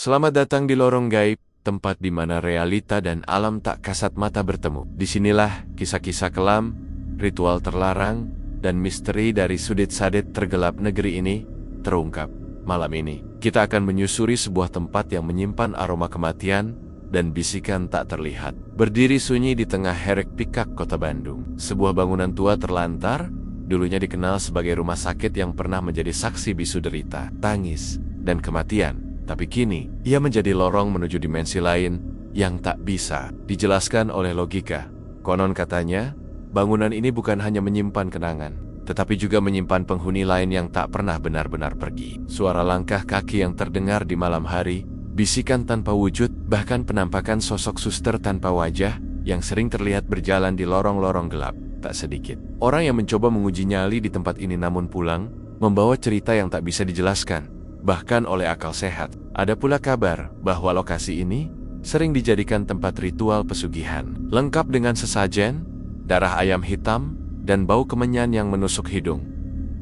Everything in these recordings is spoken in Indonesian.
Selamat datang di lorong gaib, tempat di mana realita dan alam tak kasat mata bertemu. Disinilah kisah-kisah kelam, ritual terlarang, dan misteri dari sudut-sadut tergelap negeri ini terungkap. Malam ini, kita akan menyusuri sebuah tempat yang menyimpan aroma kematian dan bisikan tak terlihat. Berdiri sunyi di tengah herek pikak kota Bandung. Sebuah bangunan tua terlantar, dulunya dikenal sebagai rumah sakit yang pernah menjadi saksi bisu derita, tangis, dan kematian. Tapi kini, ia menjadi lorong menuju dimensi lain yang tak bisa dijelaskan oleh logika. Konon katanya, bangunan ini bukan hanya menyimpan kenangan, tetapi juga menyimpan penghuni lain yang tak pernah benar-benar pergi. Suara langkah kaki yang terdengar di malam hari, bisikan tanpa wujud, bahkan penampakan sosok suster tanpa wajah yang sering terlihat berjalan di lorong-lorong gelap. Tak sedikit orang yang mencoba menguji nyali di tempat ini namun pulang, membawa cerita yang tak bisa dijelaskan, bahkan oleh akal sehat. Ada pula kabar bahwa lokasi ini sering dijadikan tempat ritual pesugihan, lengkap dengan sesajen, darah ayam hitam, dan bau kemenyan yang menusuk hidung.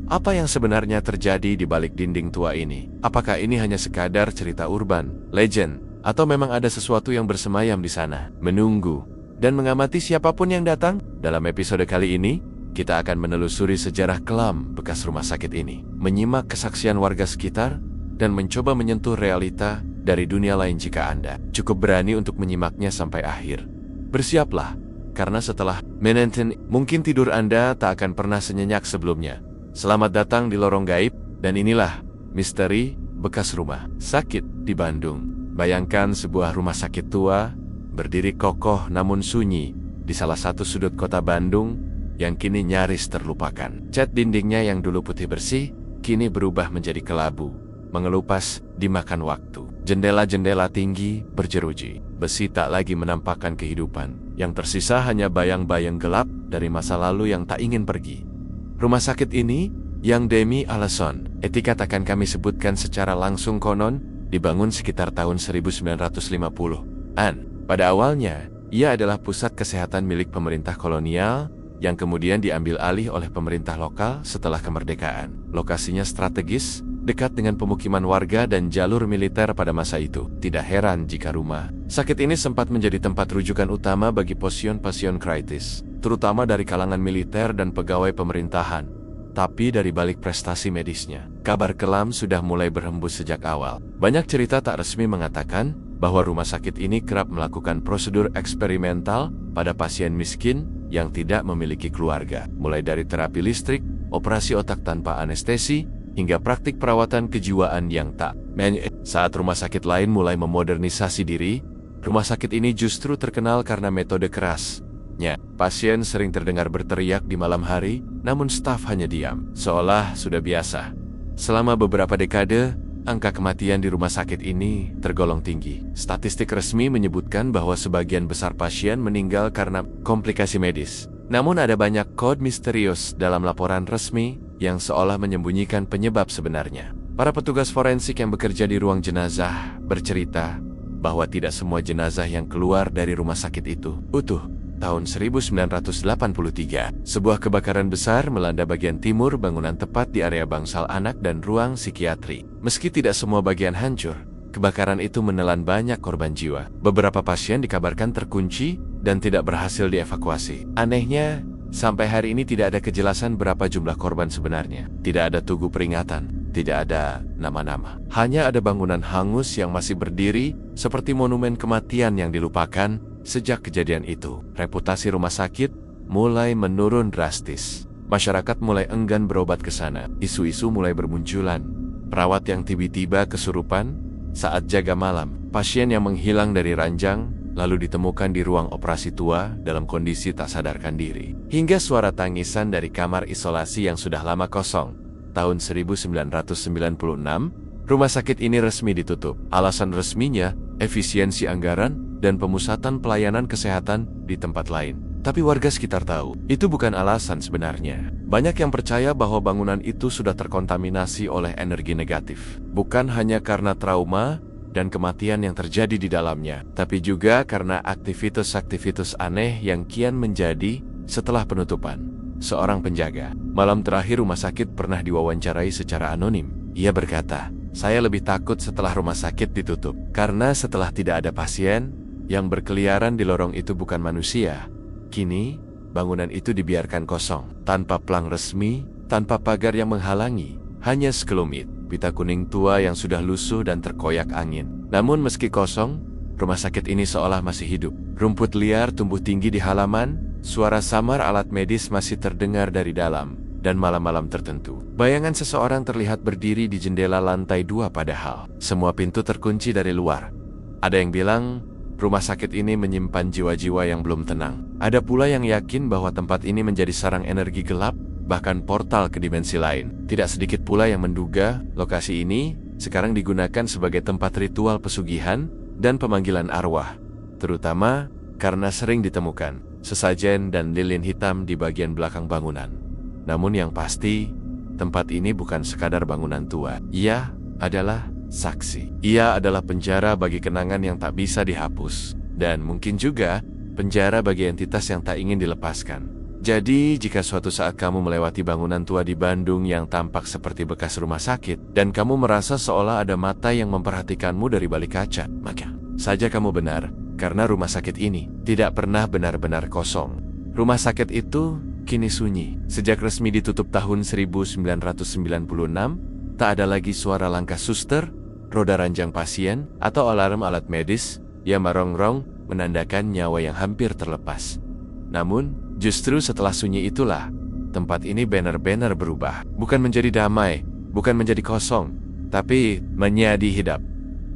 Apa yang sebenarnya terjadi di balik dinding tua ini? Apakah ini hanya sekadar cerita urban, legend, atau memang ada sesuatu yang bersemayam di sana, menunggu dan mengamati siapapun yang datang? Dalam episode kali ini, kita akan menelusuri sejarah kelam bekas rumah sakit ini, menyimak kesaksian warga sekitar, dan mencoba menyentuh realita dari dunia lain jika Anda cukup berani untuk menyimaknya sampai akhir. Bersiaplah, karena setelah menonton, mungkin tidur Anda tak akan pernah senyenyak sebelumnya. Selamat datang di lorong gaib, dan inilah misteri bekas rumah sakit di Bandung. Bayangkan sebuah rumah sakit tua, berdiri kokoh namun sunyi, di salah satu sudut kota Bandung, yang kini nyaris terlupakan. Cat dindingnya yang dulu putih bersih, kini berubah menjadi kelabu, mengelupas dimakan waktu. Jendela-jendela tinggi berjeruji, besi tak lagi menampakkan kehidupan. Yang tersisa hanya bayang-bayang gelap dari masa lalu yang tak ingin pergi. Rumah sakit ini, yang Demi Alason, etika akan kami sebutkan secara langsung, konon dibangun sekitar tahun 1950-an. Pada awalnya, ia adalah pusat kesehatan milik pemerintah kolonial yang kemudian diambil alih oleh pemerintah lokal setelah kemerdekaan. Lokasinya strategis, dekat dengan pemukiman warga dan jalur militer pada masa itu. Tidak heran jika rumah sakit ini sempat menjadi tempat rujukan utama bagi pasien-pasien kritis, terutama dari kalangan militer dan pegawai pemerintahan. Tapi dari balik prestasi medisnya, kabar kelam sudah mulai berhembus sejak awal. Banyak cerita tak resmi mengatakan bahwa rumah sakit ini kerap melakukan prosedur eksperimental pada pasien miskin yang tidak memiliki keluarga, mulai dari terapi listrik, operasi otak tanpa anestesi, hingga praktik perawatan kejiwaan yang tak Saat rumah sakit lain mulai memodernisasi diri, rumah sakit ini justru terkenal karena metode kerasnya. Pasien sering terdengar berteriak di malam hari, namun staf hanya diam, seolah sudah biasa. Selama beberapa dekade, angka kematian di rumah sakit ini tergolong tinggi. Statistik resmi menyebutkan bahwa sebagian besar pasien meninggal karena komplikasi medis. Namun ada banyak kode misterius dalam laporan resmi yang seolah menyembunyikan penyebab sebenarnya. Para petugas forensik yang bekerja di ruang jenazah bercerita bahwa tidak semua jenazah yang keluar dari rumah sakit itu utuh. Tahun 1983, sebuah kebakaran besar melanda bagian timur bangunan tepat di area bangsal anak dan ruang psikiatri. Meski tidak semua bagian hancur, kebakaran itu menelan banyak korban jiwa. Beberapa pasien dikabarkan terkunci dan tidak berhasil dievakuasi. Anehnya, sampai hari ini tidak ada kejelasan berapa jumlah korban sebenarnya. Tidak ada tugu peringatan, tidak ada nama-nama. Hanya ada bangunan hangus yang masih berdiri, seperti monumen kematian yang dilupakan. Sejak kejadian itu, reputasi rumah sakit mulai menurun drastis. Masyarakat mulai enggan berobat ke sana. Isu-isu mulai bermunculan. Perawat yang tiba-tiba kesurupan saat jaga malam, pasien yang menghilang dari ranjang, lalu ditemukan di ruang operasi tua dalam kondisi tak sadarkan diri. Hingga suara tangisan dari kamar isolasi yang sudah lama kosong. Tahun 1996, rumah sakit ini resmi ditutup. Alasan resminya, efisiensi anggaran dan pemusatan pelayanan kesehatan di tempat lain. Tapi warga sekitar tahu, itu bukan alasan sebenarnya. Banyak yang percaya bahwa bangunan itu sudah terkontaminasi oleh energi negatif. Bukan hanya karena trauma dan kematian yang terjadi di dalamnya, tapi juga karena aktivitas-aktivitas aneh yang kian menjadi setelah penutupan. Seorang penjaga malam terakhir rumah sakit pernah diwawancarai secara anonim. Ia berkata, Saya lebih takut setelah rumah sakit ditutup. Karena setelah tidak ada pasien, yang berkeliaran di lorong itu bukan manusia. Kini, bangunan itu dibiarkan kosong. Tanpa pelang resmi, tanpa pagar yang menghalangi. Hanya sekelumit, pita kuning tua yang sudah lusuh dan terkoyak angin. Namun meski kosong, rumah sakit ini seolah masih hidup. Rumput liar tumbuh tinggi di halaman, suara samar alat medis masih terdengar dari dalam. Dan malam-malam tertentu, bayangan seseorang terlihat berdiri di jendela lantai 2 padahal semua pintu terkunci dari luar. Ada yang bilang, rumah sakit ini menyimpan jiwa-jiwa yang belum tenang. Ada pula yang yakin bahwa tempat ini menjadi sarang energi gelap, bahkan portal ke dimensi lain. Tidak sedikit pula yang menduga lokasi ini sekarang digunakan sebagai tempat ritual pesugihan dan pemanggilan arwah. Terutama karena sering ditemukan sesajen dan lilin hitam di bagian belakang bangunan. Namun yang pasti, tempat ini bukan sekadar bangunan tua. Ia adalah saksi. Ia adalah penjara bagi kenangan yang tak bisa dihapus. Dan mungkin juga penjara bagi entitas yang tak ingin dilepaskan. Jadi, jika suatu saat kamu melewati bangunan tua di Bandung yang tampak seperti bekas rumah sakit, dan kamu merasa seolah ada mata yang memperhatikanmu dari balik kaca, maka saja kamu benar, karena rumah sakit ini tidak pernah benar-benar kosong. Rumah sakit itu kini sunyi. Sejak resmi ditutup tahun 1996, tak ada lagi suara langkah suster, roda ranjang pasien, atau alarm alat medis yang merongrong menandakan nyawa yang hampir terlepas. Namun, justru setelah sunyi itulah, tempat ini benar-benar berubah. Bukan menjadi damai, bukan menjadi kosong, tapi menjadi hidup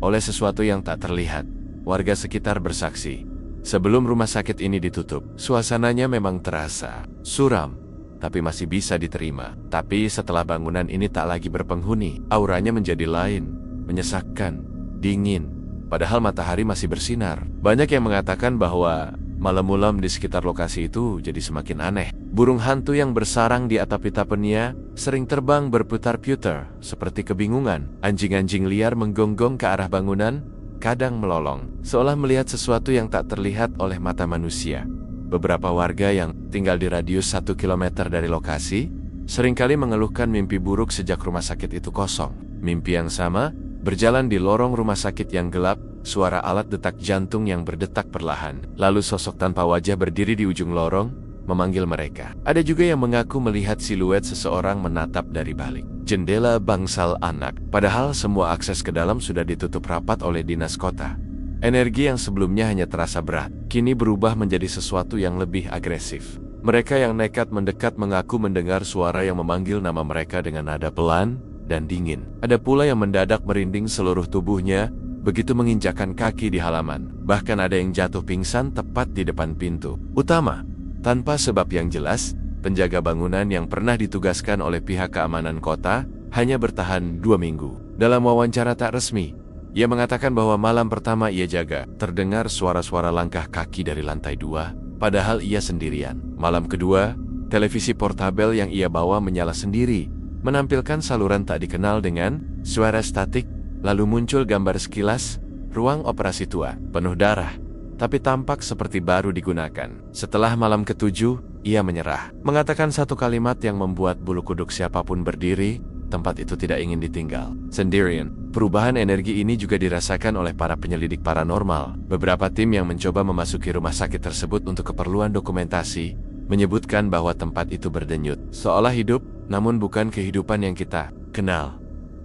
oleh sesuatu yang tak terlihat. Warga sekitar bersaksi, sebelum rumah sakit ini ditutup, suasananya memang terasa suram, tapi masih bisa diterima. Tapi setelah bangunan ini tak lagi berpenghuni, auranya menjadi lain, menyesakkan, dingin, padahal matahari masih bersinar. Banyak yang mengatakan bahwa malam-malam di sekitar lokasi itu jadi semakin aneh. Burung hantu yang bersarang di atap pitapenia sering terbang berputar-putar seperti kebingungan. Anjing-anjing liar menggonggong ke arah bangunan, kadang melolong, seolah melihat sesuatu yang tak terlihat oleh mata manusia. Beberapa warga yang tinggal di radius 1 kilometer dari lokasi seringkali mengeluhkan mimpi buruk sejak rumah sakit itu kosong. Mimpi yang sama berjalan di lorong rumah sakit yang gelap, suara alat detak jantung yang berdetak perlahan. Lalu sosok tanpa wajah berdiri di ujung lorong, memanggil mereka. Ada juga yang mengaku melihat siluet seseorang menatap dari balik jendela bangsal anak, padahal semua akses ke dalam sudah ditutup rapat oleh dinas kota. Energi yang sebelumnya hanya terasa berat, kini berubah menjadi sesuatu yang lebih agresif. Mereka yang nekat mendekat mengaku mendengar suara yang memanggil nama mereka dengan nada pelan dan dingin. Ada pula yang mendadak merinding seluruh tubuhnya begitu menginjakkan kaki di halaman. Bahkan ada yang jatuh pingsan tepat di depan pintu utama. Tanpa sebab yang jelas, penjaga bangunan yang pernah ditugaskan oleh pihak keamanan kota hanya bertahan 2 minggu. Dalam wawancara tak resmi, ia mengatakan bahwa malam pertama ia jaga, terdengar suara-suara langkah kaki dari lantai 2, padahal ia sendirian. Malam kedua, televisi portabel yang ia bawa menyala sendiri, menampilkan saluran tak dikenal dengan suara statik, lalu muncul gambar sekilas, ruang operasi tua, penuh darah, tapi tampak seperti baru digunakan. Setelah malam ke-7, ia menyerah, mengatakan satu kalimat yang membuat bulu kuduk siapapun berdiri. Tempat itu tidak ingin ditinggal sendirian. Perubahan energi ini juga dirasakan oleh para penyelidik paranormal. Beberapa tim yang mencoba memasuki rumah sakit tersebut untuk keperluan dokumentasi menyebutkan bahwa tempat itu berdenyut, seolah hidup, namun bukan kehidupan yang kita kenal.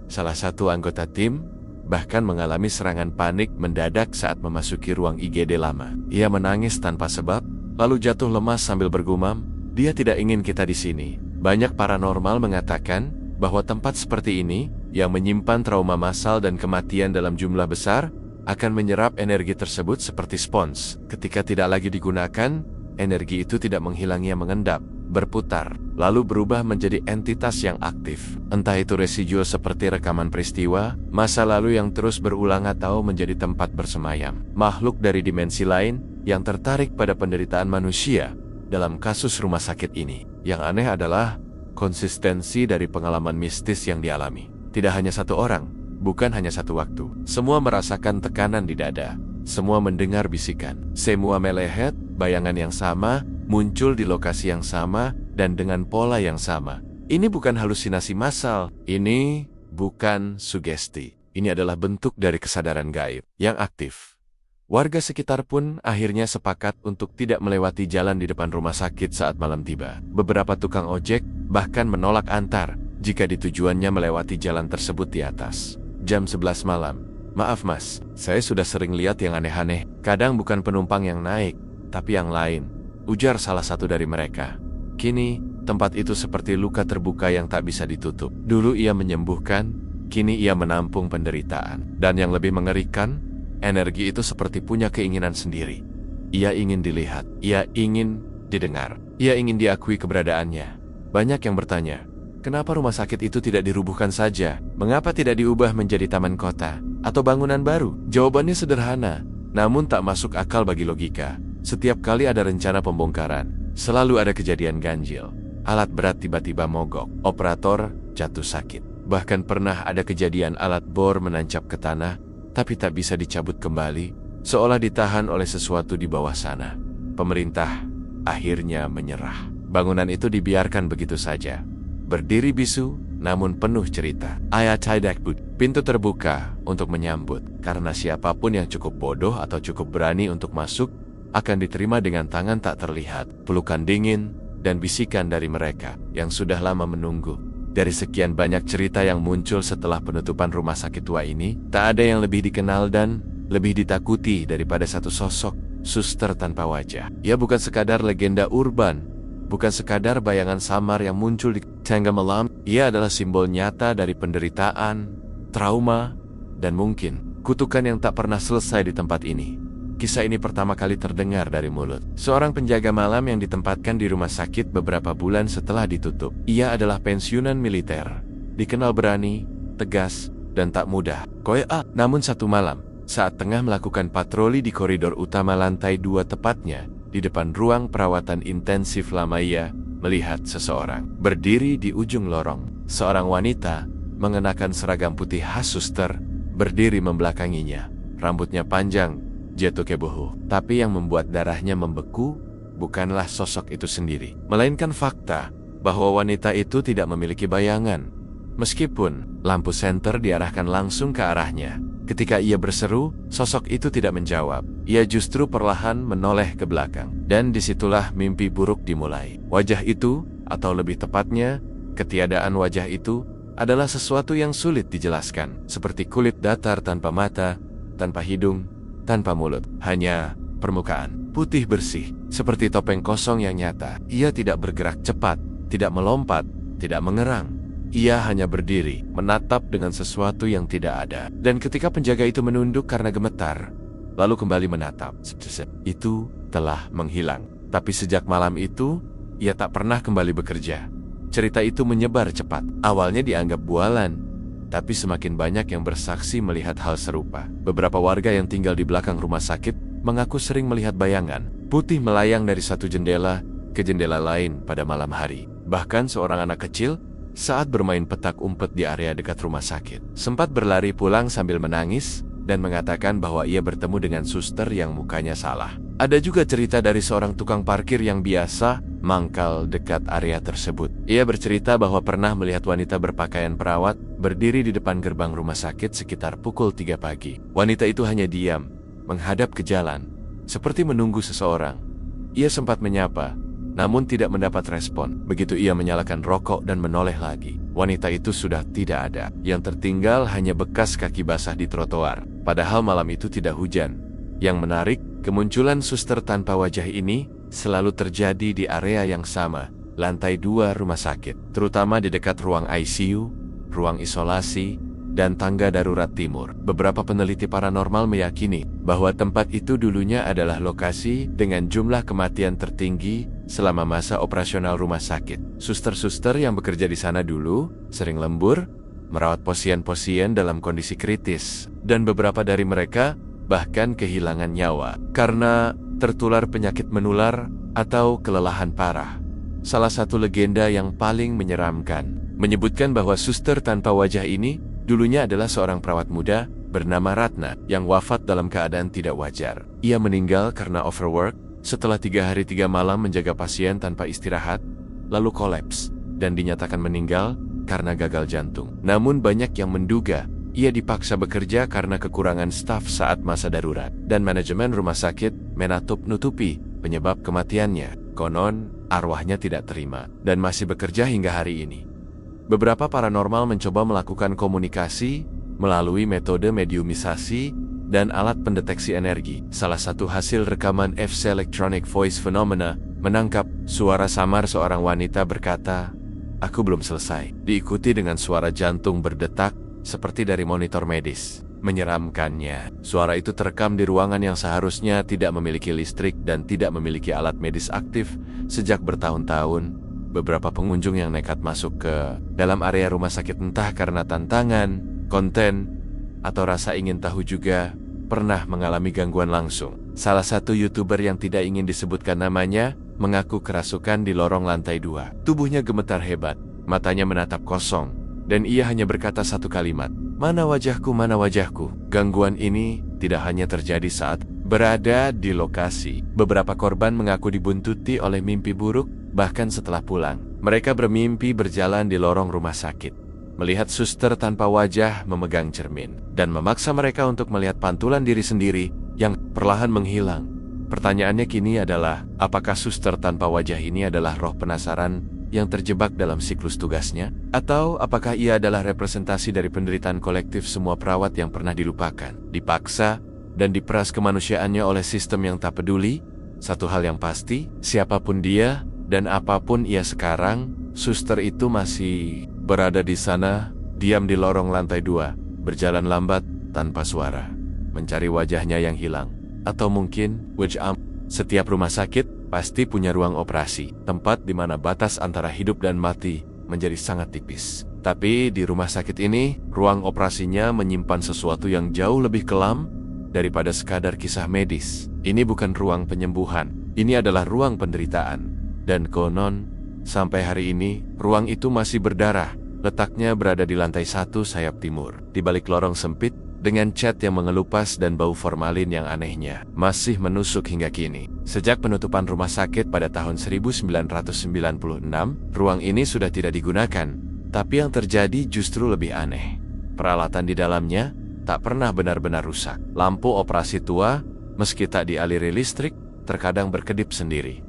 Salah satu anggota tim bahkan mengalami serangan panik mendadak saat memasuki ruang IGD lama. Ia menangis tanpa sebab, lalu jatuh lemas sambil bergumam, "Dia tidak ingin kita di sini." Banyak paranormal mengatakan bahwa tempat seperti ini, yang menyimpan trauma massal dan kematian dalam jumlah besar, akan menyerap energi tersebut seperti spons. Ketika tidak lagi digunakan, energi itu tidak menghilangi yang mengendap, berputar, lalu berubah menjadi entitas yang aktif. Entah itu residual seperti rekaman peristiwa, masa lalu yang terus berulang atau menjadi tempat bersemayam. Makhluk dari dimensi lain yang tertarik pada penderitaan manusia dalam kasus rumah sakit ini. Yang aneh adalah konsistensi dari pengalaman mistis yang dialami. Tidak hanya satu orang, bukan hanya satu waktu. Semua merasakan tekanan di dada. Semua mendengar bisikan. Semua melihat bayangan yang sama, muncul di lokasi yang sama, dan dengan pola yang sama. Ini bukan halusinasi massal. Ini bukan sugesti. Ini adalah bentuk dari kesadaran gaib yang aktif. Warga sekitar pun akhirnya sepakat untuk tidak melewati jalan di depan rumah sakit saat malam tiba. Beberapa tukang ojek bahkan menolak antar jika ditujuannya melewati jalan tersebut di atas. Jam 11 malam. Maaf mas, saya sudah sering lihat yang aneh-aneh. Kadang bukan penumpang yang naik, tapi yang lain, ujar salah satu dari mereka. Kini, tempat itu seperti luka terbuka yang tak bisa ditutup. Dulu ia menyembuhkan, kini ia menampung penderitaan. Dan yang lebih mengerikan, energi itu seperti punya keinginan sendiri. Ia ingin dilihat, ia ingin didengar, ia ingin diakui keberadaannya. Banyak yang bertanya, kenapa rumah sakit itu tidak dirubuhkan saja? Mengapa tidak diubah menjadi taman kota atau bangunan baru? Jawabannya sederhana, namun tak masuk akal bagi logika. Setiap kali ada rencana pembongkaran, selalu ada kejadian ganjil. Alat berat tiba-tiba mogok, operator jatuh sakit. Bahkan pernah ada kejadian alat bor menancap ke tanah, tapi tak bisa dicabut kembali, seolah ditahan oleh sesuatu di bawah sana. Pemerintah akhirnya menyerah. Bangunan itu dibiarkan begitu saja. Berdiri bisu, namun penuh cerita. Ayat Haidakbud, pintu terbuka untuk menyambut, karena siapapun yang cukup bodoh atau cukup berani untuk masuk, akan diterima dengan tangan tak terlihat, pelukan dingin, dan bisikan dari mereka yang sudah lama menunggu. Dari sekian banyak cerita yang muncul setelah penutupan rumah sakit tua ini, tak ada yang lebih dikenal dan lebih ditakuti daripada satu sosok, suster tanpa wajah. Ia bukan sekadar legenda urban, bukan sekadar bayangan samar yang muncul di tengah malam. Ia adalah simbol nyata dari penderitaan, trauma, dan mungkin kutukan yang tak pernah selesai di tempat ini. Kisah ini pertama kali terdengar dari mulut seorang penjaga malam yang ditempatkan di rumah sakit beberapa bulan setelah ditutup. Ia adalah pensiunan militer, dikenal berani, tegas, dan tak mudah. Namun satu malam, saat tengah melakukan patroli di koridor utama lantai 2 tepatnya, di depan ruang perawatan intensif lama, ia melihat seseorang berdiri di ujung lorong. Seorang wanita mengenakan seragam putih khas suster berdiri membelakanginya. Rambutnya panjang, jatuh ke boho. Tapi yang membuat darahnya membeku bukanlah sosok itu sendiri, melainkan fakta bahwa wanita itu tidak memiliki bayangan. Meskipun lampu senter diarahkan langsung ke arahnya, ketika ia berseru, sosok itu tidak menjawab. Ia justru perlahan menoleh ke belakang. Dan disitulah mimpi buruk dimulai. Wajah itu, atau lebih tepatnya, ketiadaan wajah itu, adalah sesuatu yang sulit dijelaskan. Seperti kulit datar tanpa mata, tanpa hidung, tanpa mulut. Hanya permukaan, putih bersih, seperti topeng kosong yang nyata. Ia tidak bergerak cepat, tidak melompat, tidak mengerang. Ia hanya berdiri, menatap dengan sesuatu yang tidak ada. Dan ketika penjaga itu menunduk karena gemetar, lalu kembali menatap, itu telah menghilang. Tapi sejak malam itu, ia tak pernah kembali bekerja. Cerita itu menyebar cepat. Awalnya dianggap bualan, tapi semakin banyak yang bersaksi melihat hal serupa. Beberapa warga yang tinggal di belakang rumah sakit mengaku sering melihat bayangan putih melayang dari satu jendela ke jendela lain pada malam hari. Bahkan seorang anak kecil saat bermain petak umpet di area dekat rumah sakit sempat berlari pulang sambil menangis dan mengatakan bahwa ia bertemu dengan suster yang mukanya salah. Ada juga cerita dari seorang tukang parkir yang biasa mangkal dekat area tersebut. Ia bercerita bahwa pernah melihat wanita berpakaian perawat berdiri di depan gerbang rumah sakit sekitar pukul 3 pagi. Wanita itu hanya diam, menghadap ke jalan, seperti menunggu seseorang. Ia sempat menyapa, namun tidak mendapat respon. Begitu ia menyalakan rokok dan menoleh lagi, wanita itu sudah tidak ada. Yang tertinggal hanya bekas kaki basah di trotoar. Padahal malam itu tidak hujan. Yang menarik, kemunculan suster tanpa wajah ini selalu terjadi di area yang sama, lantai 2 rumah sakit, terutama di dekat ruang ICU, ruang isolasi, dan tangga darurat timur. Beberapa peneliti paranormal meyakini bahwa tempat itu dulunya adalah lokasi dengan jumlah kematian tertinggi selama masa operasional rumah sakit. Suster-suster yang bekerja di sana dulu sering lembur, merawat pasien-pasien dalam kondisi kritis, dan beberapa dari mereka bahkan kehilangan nyawa karena tertular penyakit menular atau kelelahan parah. Salah satu legenda yang paling menyeramkan menyebutkan bahwa suster tanpa wajah ini dulunya adalah seorang perawat muda bernama Ratna yang wafat dalam keadaan tidak wajar. Ia meninggal karena overwork setelah 3 hari 3 malam menjaga pasien tanpa istirahat, lalu kolaps dan dinyatakan meninggal karena gagal jantung. Namun banyak yang menduga ia dipaksa bekerja karena kekurangan staf saat masa darurat. Dan manajemen rumah sakit menutup-nutupi penyebab kematiannya. Konon, arwahnya tidak terima dan masih bekerja hingga hari ini. Beberapa paranormal mencoba melakukan komunikasi melalui metode mediumisasi dan alat pendeteksi energi. Salah satu hasil rekaman FC Electronic Voice Phenomena menangkap suara samar seorang wanita berkata, "Aku belum selesai." Diikuti dengan suara jantung berdetak seperti dari monitor medis. Menyeramkannya, suara itu terekam di ruangan yang seharusnya tidak memiliki listrik dan tidak memiliki alat medis aktif sejak bertahun-tahun. Beberapa pengunjung yang nekat masuk ke dalam area rumah sakit entah karena tantangan, konten, atau rasa ingin tahu juga pernah mengalami gangguan langsung. Salah satu YouTuber yang tidak ingin disebutkan namanya mengaku kerasukan di lorong lantai 2. Tubuhnya gemetar hebat, matanya menatap kosong, dan ia hanya berkata satu kalimat, "Mana wajahku, mana wajahku?" Gangguan ini tidak hanya terjadi saat berada di lokasi. Beberapa korban mengaku dibuntuti oleh mimpi buruk, bahkan setelah pulang. Mereka bermimpi berjalan di lorong rumah sakit, melihat suster tanpa wajah memegang cermin, dan memaksa mereka untuk melihat pantulan diri sendiri yang perlahan menghilang. Pertanyaannya kini adalah, apakah suster tanpa wajah ini adalah roh penasaran yang terjebak dalam siklus tugasnya? Atau apakah ia adalah representasi dari penderitaan kolektif semua perawat yang pernah dilupakan, dipaksa, dan diperas kemanusiaannya oleh sistem yang tak peduli? Satu hal yang pasti, siapapun dia dan apapun ia sekarang, suster itu masih berada di sana, diam di lorong lantai 2, berjalan lambat tanpa suara, mencari wajahnya yang hilang. Atau mungkin, setiap rumah sakit pasti punya ruang operasi, tempat di mana batas antara hidup dan mati menjadi sangat tipis. Tapi di rumah sakit ini, ruang operasinya menyimpan sesuatu yang jauh lebih kelam daripada sekadar kisah medis. Ini bukan ruang penyembuhan, ini adalah ruang penderitaan. Dan konon, sampai hari ini, ruang itu masih berdarah. Letaknya berada di lantai 1 sayap timur, di balik lorong sempit, dengan cat yang mengelupas dan bau formalin yang anehnya masih menusuk hingga kini. Sejak penutupan rumah sakit pada tahun 1996, ruang ini sudah tidak digunakan. Tapi yang terjadi justru lebih aneh. Peralatan di dalamnya tak pernah benar-benar rusak. Lampu operasi tua, meski tak dialiri listrik, terkadang berkedip sendiri.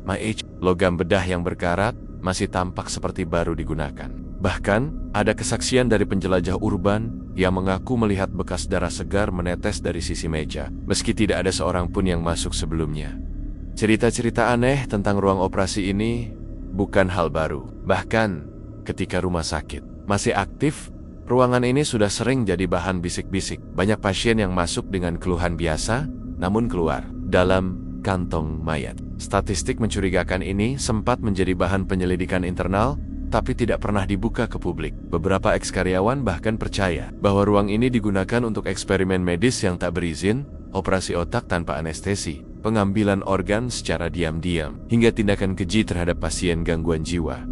Logam bedah yang berkarat masih tampak seperti baru digunakan. Bahkan, ada kesaksian dari penjelajah urban yang mengaku melihat bekas darah segar menetes dari sisi meja, meski tidak ada seorang pun yang masuk sebelumnya. Cerita-cerita aneh tentang ruang operasi ini bukan hal baru. Bahkan, ketika rumah sakit masih aktif, ruangan ini sudah sering jadi bahan bisik-bisik. Banyak pasien yang masuk dengan keluhan biasa, namun keluar dalam kantong mayat. Statistik mencurigakan ini sempat menjadi bahan penyelidikan internal, tapi tidak pernah dibuka ke publik. Beberapa ex-karyawan bahkan percaya bahwa ruang ini digunakan untuk eksperimen medis yang tak berizin, operasi otak tanpa anestesi, pengambilan organ secara diam-diam, hingga tindakan keji terhadap pasien gangguan jiwa.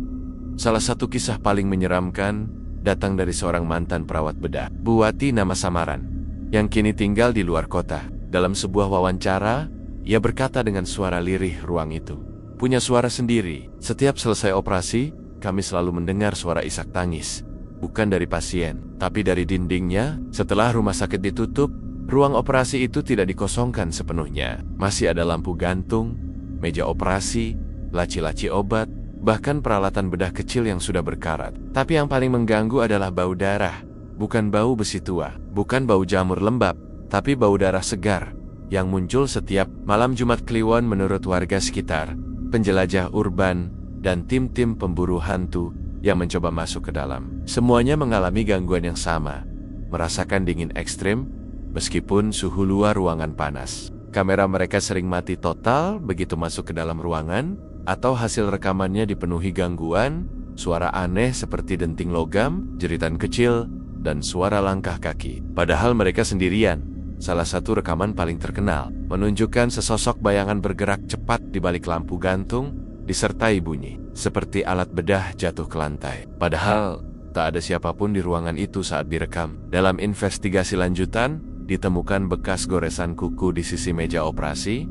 Salah satu kisah paling menyeramkan datang dari seorang mantan perawat bedah, Bu Wati nama samaran, yang kini tinggal di luar kota. Dalam sebuah wawancara, ia berkata dengan suara lirih, ruang itu punya suara sendiri. Setiap selesai operasi, kami selalu mendengar suara isak tangis, bukan dari pasien, tapi dari dindingnya. Setelah rumah sakit ditutup, ruang operasi itu tidak dikosongkan sepenuhnya. Masih ada lampu gantung, meja operasi, laci-laci obat, bahkan peralatan bedah kecil yang sudah berkarat. Tapi yang paling mengganggu adalah bau darah. Bukan bau besi tua, bukan bau jamur lembab, tapi bau darah segar yang muncul setiap malam Jumat Kliwon menurut warga sekitar, penjelajah urban, dan tim-tim pemburu hantu yang mencoba masuk ke dalam. Semuanya mengalami gangguan yang sama, merasakan dingin ekstrim meskipun suhu luar ruangan panas. Kamera mereka sering mati total begitu masuk ke dalam ruangan, atau hasil rekamannya dipenuhi gangguan, suara aneh seperti denting logam, jeritan kecil, dan suara langkah kaki. Padahal mereka sendirian. Salah satu rekaman paling terkenal menunjukkan sesosok bayangan bergerak cepat di balik lampu gantung, disertai bunyi seperti alat bedah jatuh ke lantai. Padahal tak ada siapapun di ruangan itu saat direkam. Dalam investigasi lanjutan, ditemukan bekas goresan kuku di sisi meja operasi,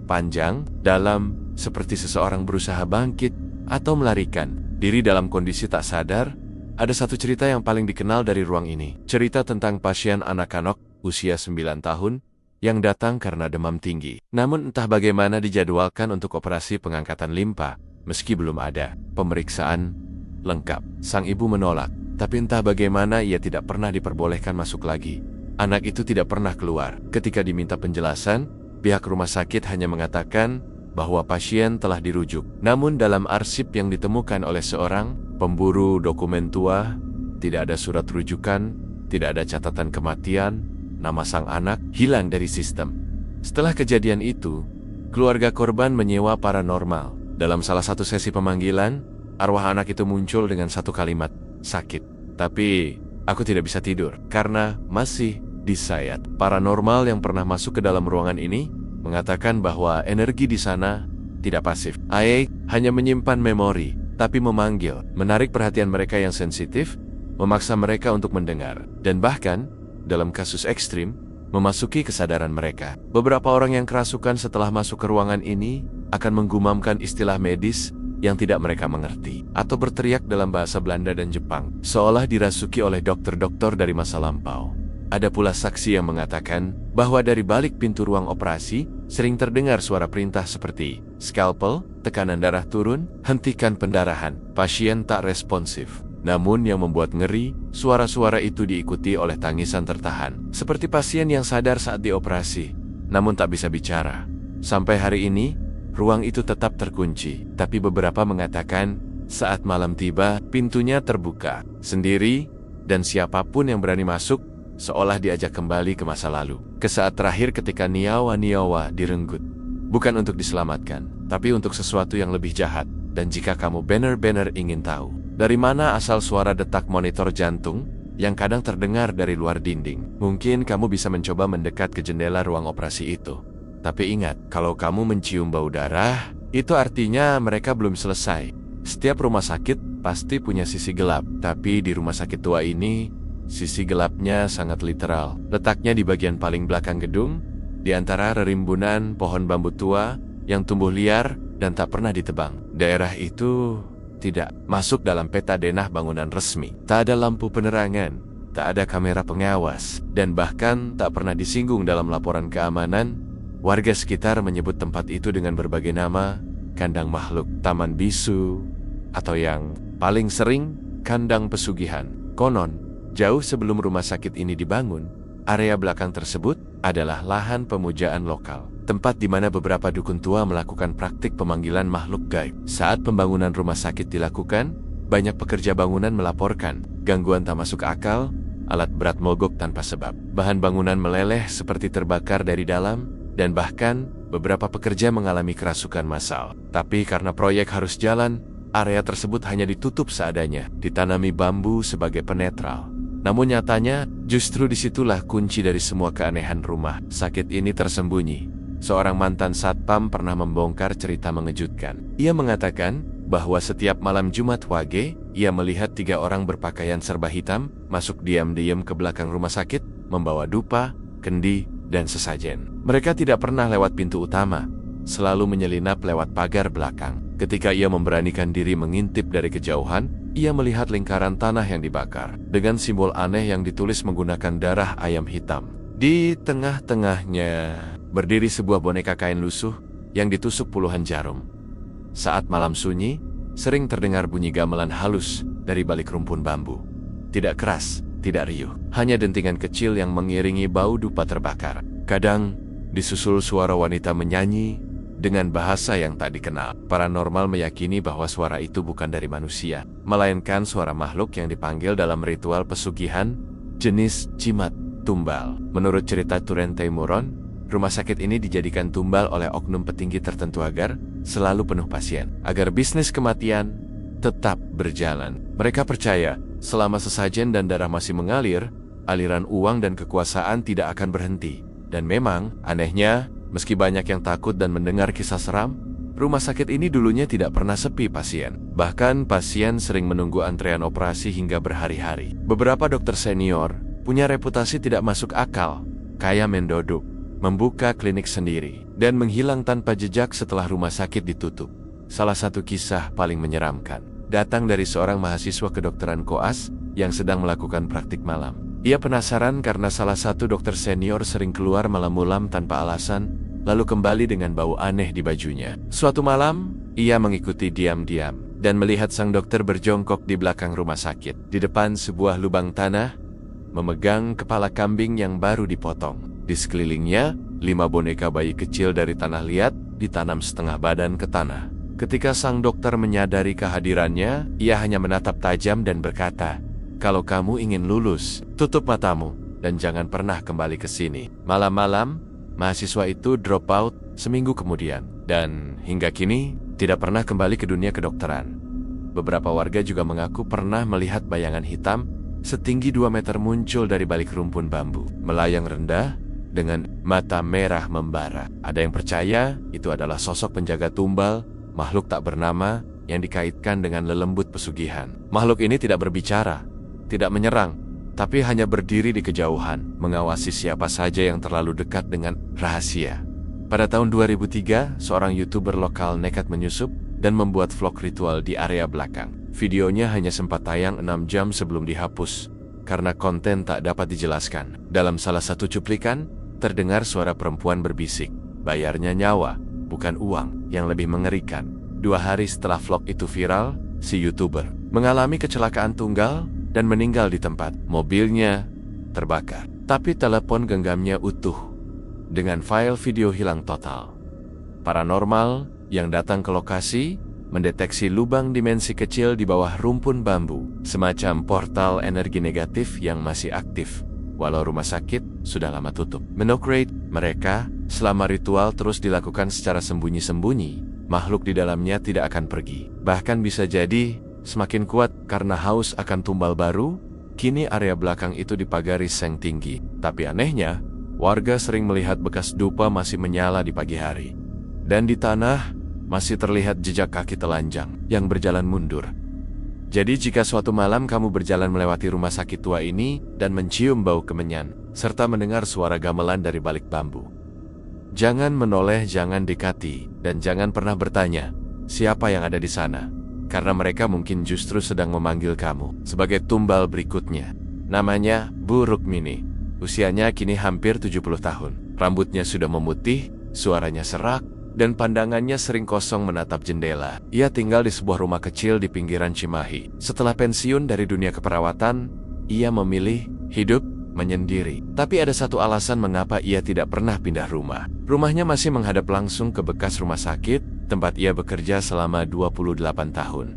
panjang, dalam, seperti seseorang berusaha bangkit atau melarikan diri dalam kondisi tak sadar. Ada satu cerita yang paling dikenal dari ruang ini. Cerita tentang pasien anak-anak usia 9 tahun yang datang karena demam tinggi. Namun entah bagaimana dijadwalkan untuk operasi pengangkatan limpa, meski belum ada pemeriksaan lengkap. Sang ibu menolak, tapi entah bagaimana ia tidak pernah diperbolehkan masuk lagi. Anak itu tidak pernah keluar. Ketika diminta penjelasan, pihak rumah sakit hanya mengatakan bahwa pasien telah dirujuk. Namun dalam arsip yang ditemukan oleh seorang pemburu dokumen tua, tidak ada surat rujukan, tidak ada catatan kematian. Nama sang anak hilang dari sistem. Setelah kejadian itu, keluarga korban menyewa paranormal. Dalam salah satu sesi pemanggilan, arwah anak itu muncul dengan satu kalimat, sakit. Tapi, aku tidak bisa tidur, karena masih disayat. Paranormal yang pernah masuk ke dalam ruangan ini, mengatakan bahwa energi di sana tidak pasif. AE hanya menyimpan memori, tapi memanggil, menarik perhatian mereka yang sensitif, memaksa mereka untuk mendengar, dan bahkan, dalam kasus ekstrim, memasuki kesadaran mereka. Beberapa orang yang kerasukan setelah masuk ke ruangan ini akan menggumamkan istilah medis yang tidak mereka mengerti, atau berteriak dalam bahasa Belanda dan Jepang, seolah dirasuki oleh dokter-dokter dari masa lampau. Ada pula saksi yang mengatakan bahwa dari balik pintu ruang operasi sering terdengar suara perintah seperti scalpel, tekanan darah turun, hentikan pendarahan. Pasien tak responsif. Namun yang membuat ngeri, suara-suara itu diikuti oleh tangisan tertahan. Seperti pasien yang sadar saat dioperasi, namun tak bisa bicara. Sampai hari ini, ruang itu tetap terkunci. Tapi beberapa mengatakan, saat malam tiba, pintunya terbuka sendiri, dan siapapun yang berani masuk, seolah diajak kembali ke masa lalu. Ke saat terakhir ketika nyawa-nyawa direnggut. Bukan untuk diselamatkan, tapi untuk sesuatu yang lebih jahat. Dan jika kamu benar-benar ingin tahu, dari mana asal suara detak monitor jantung yang kadang terdengar dari luar dinding, mungkin kamu bisa mencoba mendekat ke jendela ruang operasi itu. Tapi ingat, kalau kamu mencium bau darah, itu artinya mereka belum selesai. Setiap rumah sakit pasti punya sisi gelap, tapi di rumah sakit tua ini, sisi gelapnya sangat literal. Letaknya di bagian paling belakang gedung, di antara rerimbunan pohon bambu tua yang tumbuh liar dan tak pernah ditebang. Daerah itu tidak masuk dalam peta denah bangunan resmi. Tak ada lampu penerangan, tak ada kamera pengawas, dan bahkan tak pernah disinggung dalam laporan keamanan. Warga sekitar menyebut tempat itu dengan berbagai nama, kandang makhluk, taman bisu, atau yang paling sering, kandang pesugihan. Konon, jauh sebelum rumah sakit ini dibangun, area belakang tersebut adalah lahan pemujaan lokal. Tempat di mana beberapa dukun tua melakukan praktik pemanggilan makhluk gaib. Saat pembangunan rumah sakit dilakukan, banyak pekerja bangunan melaporkan gangguan tak masuk akal, alat berat mogok tanpa sebab, bahan bangunan meleleh seperti terbakar dari dalam, dan bahkan beberapa pekerja mengalami kerasukan massal. Tapi karena proyek harus jalan, area tersebut hanya ditutup seadanya, ditanami bambu sebagai penetral. Namun nyatanya, justru disitulah kunci dari semua keanehan rumah sakit ini tersembunyi. Seorang mantan satpam pernah membongkar cerita mengejutkan. Ia mengatakan bahwa setiap malam Jumat Wage, ia melihat 3 orang berpakaian serba hitam masuk diam-diam ke belakang rumah sakit, membawa dupa, kendi, dan sesajen. Mereka tidak pernah lewat pintu utama, selalu menyelinap lewat pagar belakang. Ketika ia memberanikan diri mengintip dari kejauhan, ia melihat lingkaran tanah yang dibakar, dengan simbol aneh yang ditulis menggunakan darah ayam hitam. Di tengah-tengahnya berdiri sebuah boneka kain lusuh yang ditusuk puluhan jarum. Saat malam sunyi, sering terdengar bunyi gamelan halus dari balik rumpun bambu. Tidak keras, tidak riuh, hanya dentingan kecil yang mengiringi bau dupa terbakar. Kadang disusul suara wanita menyanyi dengan bahasa yang tak dikenal. Paranormal meyakini bahwa suara itu bukan dari manusia, melainkan suara makhluk yang dipanggil dalam ritual pesugihan jenis jimat tumbal. Menurut cerita Turen Teimuron, rumah sakit ini dijadikan tumbal oleh oknum petinggi tertentu agar selalu penuh pasien, agar bisnis kematian tetap berjalan. Mereka percaya, selama sesajen dan darah masih mengalir, aliran uang dan kekuasaan tidak akan berhenti. Dan memang, anehnya, meski banyak yang takut dan mendengar kisah seram, rumah sakit ini dulunya tidak pernah sepi pasien. Bahkan pasien sering menunggu antrean operasi hingga berhari-hari. Beberapa dokter senior punya reputasi tidak masuk akal, kayak mendodok, membuka klinik sendiri, dan menghilang tanpa jejak setelah rumah sakit ditutup. Salah satu kisah paling menyeramkan datang dari seorang mahasiswa kedokteran koas yang sedang melakukan praktik malam. Ia penasaran karena salah satu dokter senior sering keluar malam-malam tanpa alasan, lalu kembali dengan bau aneh di bajunya. Suatu malam, ia mengikuti diam-diam dan melihat sang dokter berjongkok di belakang rumah sakit, di depan sebuah lubang tanah, memegang kepala kambing yang baru dipotong. Di sekelilingnya, 5 boneka bayi kecil dari tanah liat ditanam setengah badan ke tanah. Ketika sang dokter menyadari kehadirannya, ia hanya menatap tajam dan berkata, "Kalau kamu ingin lulus, tutup matamu dan jangan pernah kembali ke sini." Malam-malam, mahasiswa itu drop out seminggu kemudian, dan hingga kini tidak pernah kembali ke dunia kedokteran. Beberapa warga juga mengaku pernah melihat bayangan hitam setinggi 2 meter muncul dari balik rumpun bambu, melayang rendah dengan mata merah membara. Ada yang percaya itu adalah sosok penjaga tumbal, makhluk tak bernama yang dikaitkan dengan lelembut pesugihan. Makhluk ini tidak berbicara, tidak menyerang, tapi hanya berdiri di kejauhan, mengawasi siapa saja yang terlalu dekat dengan rahasia. Pada tahun 2003, seorang YouTuber lokal nekat menyusup dan membuat vlog ritual di area belakang. Videonya hanya sempat tayang 6 jam sebelum dihapus, karena konten tak dapat dijelaskan. Dalam salah satu cuplikan, terdengar suara perempuan berbisik, "Bayarnya nyawa, bukan uang." Yang lebih mengerikan, 2 hari setelah vlog itu viral, si YouTuber mengalami kecelakaan tunggal dan meninggal di tempat. Mobilnya terbakar, tapi telepon genggamnya utuh, dengan file video hilang total. Paranormal yang datang ke lokasi mendeteksi lubang dimensi kecil di bawah rumpun bambu, semacam portal energi negatif yang masih aktif, walau rumah sakit sudah lama tutup. Menurut mereka, selama ritual terus dilakukan secara sembunyi-sembunyi, makhluk di dalamnya tidak akan pergi. Bahkan bisa jadi semakin kuat karena haus akan tumbal baru. Kini area belakang itu dipagari seng tinggi, tapi anehnya, warga sering melihat bekas dupa masih menyala di pagi hari. Dan di tanah, masih terlihat jejak kaki telanjang yang berjalan mundur. Jadi jika suatu malam kamu berjalan melewati rumah sakit tua ini dan mencium bau kemenyan, serta mendengar suara gamelan dari balik bambu, jangan menoleh, jangan dekati, dan jangan pernah bertanya, siapa yang ada di sana? Karena mereka mungkin justru sedang memanggil kamu sebagai tumbal berikutnya. Namanya Bu Rukmini. Usianya kini hampir 70 tahun. Rambutnya sudah memutih, suaranya serak, dan pandangannya sering kosong menatap jendela. Ia tinggal di sebuah rumah kecil di pinggiran Cimahi. Setelah pensiun dari dunia keperawatan, ia memilih hidup menyendiri. Tapi ada satu alasan mengapa ia tidak pernah pindah rumah. Rumahnya masih menghadap langsung ke bekas rumah sakit, tempat ia bekerja selama 28 tahun.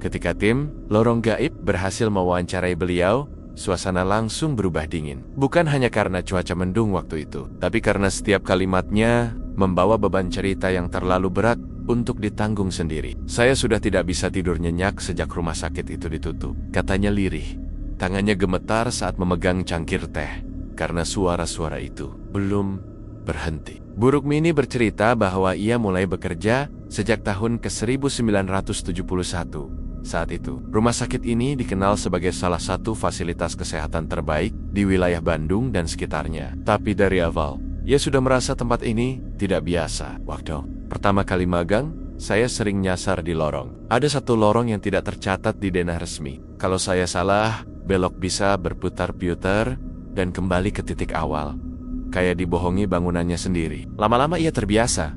Ketika tim Lorong Gaib berhasil mewawancarai beliau, suasana langsung berubah dingin. Bukan hanya karena cuaca mendung waktu itu, tapi karena setiap kalimatnya membawa beban cerita yang terlalu berat untuk ditanggung sendiri. "Saya sudah tidak bisa tidur nyenyak sejak rumah sakit itu ditutup," katanya lirih. Tangannya gemetar saat memegang cangkir teh, karena suara-suara itu belum berhenti. Bu Rukmini bercerita bahwa ia mulai bekerja sejak tahun ke-1971. Saat itu, rumah sakit ini dikenal sebagai salah satu fasilitas kesehatan terbaik di wilayah Bandung dan sekitarnya. Tapi dari awal, ia sudah merasa tempat ini tidak biasa. Waktu pertama kali magang, saya sering nyasar di lorong. Ada satu lorong yang tidak tercatat di denah resmi. Kalau saya salah, belok bisa berputar-putar dan kembali ke titik awal. Kayak dibohongi bangunannya sendiri. Lama-lama ia terbiasa.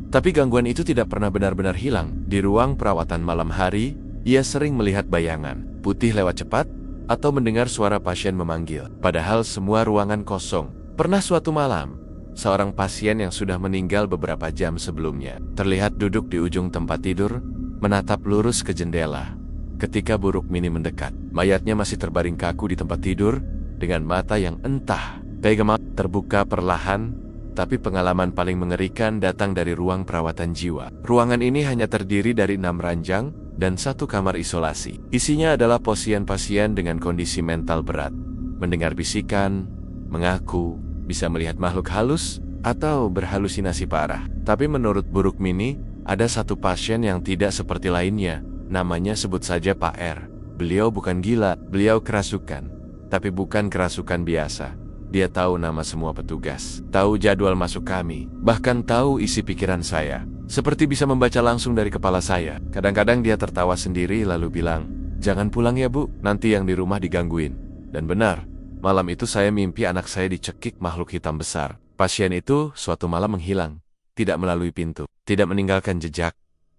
Tapi gangguan itu tidak pernah benar-benar hilang. Di ruang perawatan malam hari, ia sering melihat bayangan putih lewat cepat atau mendengar suara pasien memanggil. Padahal semua ruangan kosong. Pernah suatu malam, seorang pasien yang sudah meninggal beberapa jam sebelumnya terlihat duduk di ujung tempat tidur, menatap lurus ke jendela. Ketika Bu Rukmini mendekat, mayatnya masih terbaring kaku di tempat tidur dengan mata yang entah bagaimana terbuka perlahan. Tapi pengalaman paling mengerikan datang dari ruang perawatan jiwa. Ruangan ini hanya terdiri dari 6 ranjang dan 1 kamar isolasi. Isinya adalah pasien-pasien dengan kondisi mental berat, mendengar bisikan, mengaku bisa melihat makhluk halus atau berhalusinasi parah. Tapi menurut Bu Rukmini, ada satu pasien yang tidak seperti lainnya. Namanya sebut saja Pak R. Beliau bukan gila, beliau kerasukan. Tapi bukan kerasukan biasa. Dia tahu nama semua petugas, tahu jadwal masuk kami, bahkan tahu isi pikiran saya. seperti bisa membaca langsung dari kepala saya. Kadang-kadang dia tertawa sendiri lalu bilang, "Jangan pulang ya Bu, nanti yang di rumah digangguin." Dan benar, malam itu saya mimpi anak saya dicekik makhluk hitam besar. Pasien itu suatu malam menghilang, tidak melalui pintu, tidak meninggalkan jejak.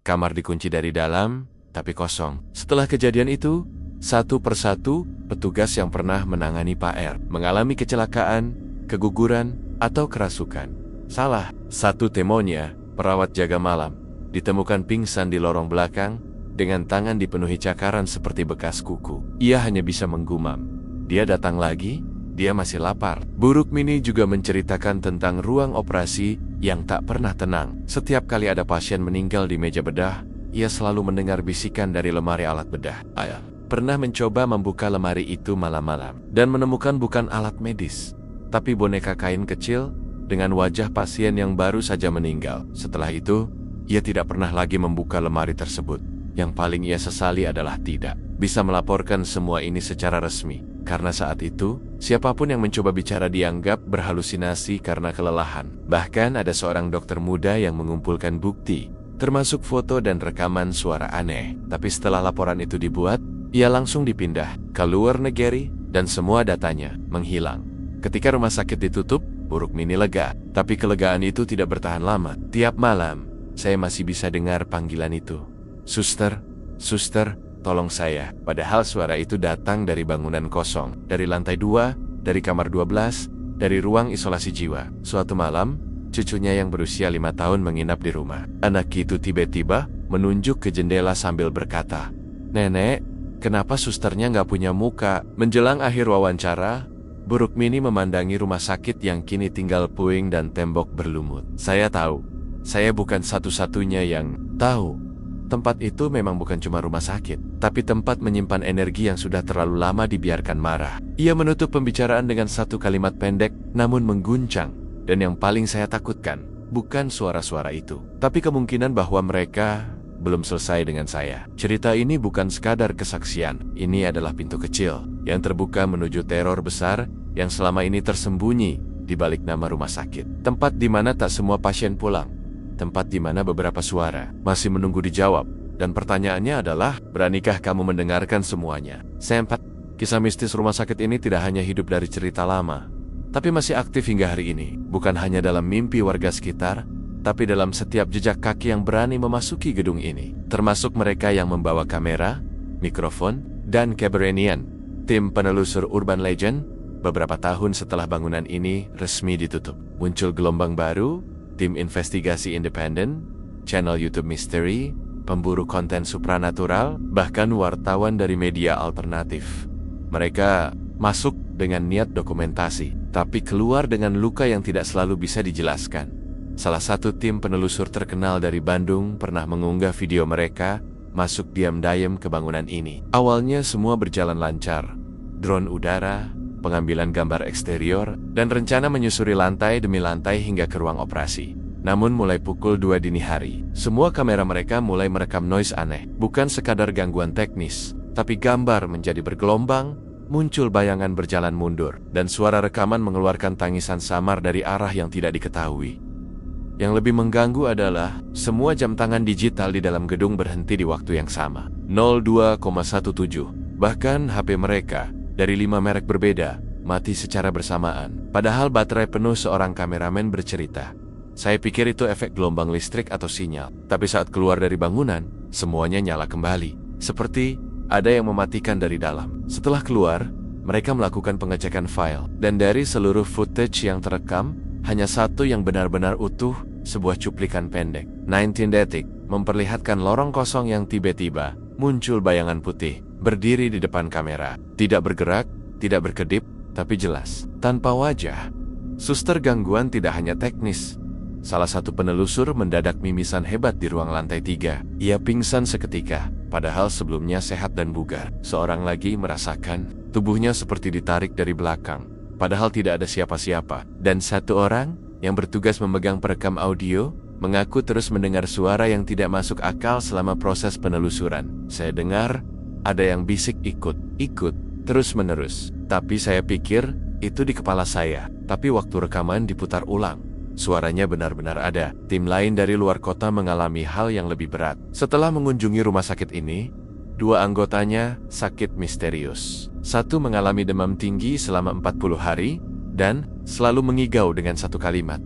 Kamar dikunci dari dalam, tapi kosong. Setelah kejadian itu, satu persatu, petugas yang pernah menangani Pak R mengalami kecelakaan, keguguran, atau kerasukan. Salah satu temonya, perawat jaga malam, ditemukan pingsan di lorong belakang, dengan tangan dipenuhi cakaran seperti bekas kuku. Ia hanya bisa menggumam. Dia datang lagi, dia masih lapar. Bu Rukmini juga menceritakan tentang ruang operasi yang tak pernah tenang. Setiap kali ada pasien meninggal di meja bedah, ia selalu mendengar bisikan dari lemari alat bedah. Ayah pernah mencoba membuka lemari itu malam-malam dan menemukan bukan alat medis, tapi boneka kain kecil dengan wajah pasien yang baru saja meninggal. Setelah itu, ia tidak pernah lagi membuka lemari tersebut. Yang paling ia sesali adalah tidak bisa melaporkan semua ini secara resmi. Karena saat itu, siapapun yang mencoba bicara dianggap berhalusinasi karena kelelahan. Bahkan ada seorang dokter muda yang mengumpulkan bukti, termasuk foto dan rekaman suara aneh. Tapi setelah laporan itu dibuat, ia langsung dipindah ke luar negeri dan semua datanya menghilang. Ketika rumah sakit ditutup, Bu Rukmini lega, tapi kelegaan itu tidak bertahan lama. Tiap malam, saya masih bisa dengar panggilan itu. "Suster, suster, tolong saya." Padahal suara itu datang dari bangunan kosong, dari lantai 2, dari kamar 12, dari ruang isolasi jiwa. Suatu malam, cucunya yang berusia 5 tahun menginap di rumah. Anak itu tiba-tiba menunjuk ke jendela sambil berkata, "Nenek, kenapa susternya nggak punya muka?" Menjelang akhir wawancara, Bu Rukmini memandangi rumah sakit yang kini tinggal puing dan tembok berlumut. Saya tahu, saya bukan satu-satunya yang tahu. Tempat itu memang bukan cuma rumah sakit, tapi tempat menyimpan energi yang sudah terlalu lama dibiarkan marah. Ia menutup pembicaraan dengan satu kalimat pendek, namun mengguncang. Dan yang paling saya takutkan, bukan suara-suara itu, tapi kemungkinan bahwa mereka belum selesai dengan saya. Cerita ini bukan sekadar kesaksian, ini adalah pintu kecil yang terbuka menuju teror besar yang selama ini tersembunyi di balik nama rumah sakit. Tempat di mana tak semua pasien pulang, tempat di mana beberapa suara masih menunggu dijawab. Dan pertanyaannya adalah, beranikah kamu mendengarkan semuanya? Sempat, kisah mistis rumah sakit ini tidak hanya hidup dari cerita lama, tapi masih aktif hingga hari ini. Bukan hanya dalam mimpi warga sekitar, tapi dalam setiap jejak kaki yang berani memasuki gedung ini. Termasuk mereka yang membawa kamera, mikrofon, dan keberanian. Tim penelusur Urban Legend, beberapa tahun setelah bangunan ini resmi ditutup, muncul gelombang baru, tim investigasi independen, channel YouTube misteri, pemburu konten supranatural, bahkan wartawan dari media alternatif. Mereka masuk dengan niat dokumentasi, tapi keluar dengan luka yang tidak selalu bisa dijelaskan. Salah satu tim penelusur terkenal dari Bandung pernah mengunggah video mereka masuk diam-diam ke bangunan ini. Awalnya semua berjalan lancar, drone udara, pengambilan gambar eksterior, dan rencana menyusuri lantai demi lantai hingga ke ruang operasi. Namun mulai pukul 2 dini hari, semua kamera mereka mulai merekam noise aneh. Bukan sekadar gangguan teknis, tapi gambar menjadi bergelombang, muncul bayangan berjalan mundur, dan suara rekaman mengeluarkan tangisan samar dari arah yang tidak diketahui. Yang lebih mengganggu adalah, semua jam tangan digital di dalam gedung berhenti di waktu yang sama, 02,17. Bahkan HP mereka, dari 5 merek berbeda, mati secara bersamaan. Padahal baterai penuh. Seorang kameramen bercerita, "Saya pikir itu efek gelombang listrik atau sinyal. Tapi saat keluar dari bangunan, semuanya nyala kembali. Seperti ada yang mematikan dari dalam." Setelah keluar, mereka melakukan pengecekan file. Dan dari seluruh footage yang terekam, hanya satu yang benar-benar utuh, sebuah cuplikan pendek. 19 detik, memperlihatkan lorong kosong yang tiba-tiba muncul bayangan putih, berdiri di depan kamera. Tidak bergerak, tidak berkedip, tapi jelas, tanpa wajah. Suster gangguan tidak hanya teknis. Salah satu penelusur mendadak mimisan hebat di ruang lantai 3. Ia pingsan seketika, padahal sebelumnya sehat dan bugar. Seorang lagi merasakan tubuhnya seperti ditarik dari belakang, padahal tidak ada siapa-siapa. Dan satu orang yang bertugas memegang perekam audio mengaku terus mendengar suara yang tidak masuk akal selama proses penelusuran. "Saya dengar ada yang bisik ikut, terus-menerus. Tapi saya pikir itu di kepala saya." Tapi waktu rekaman diputar ulang, suaranya benar-benar ada. Tim lain dari luar kota mengalami hal yang lebih berat. Setelah mengunjungi rumah sakit ini, 2 anggotanya sakit misterius. Satu mengalami demam tinggi selama 40 hari dan selalu mengigau dengan satu kalimat.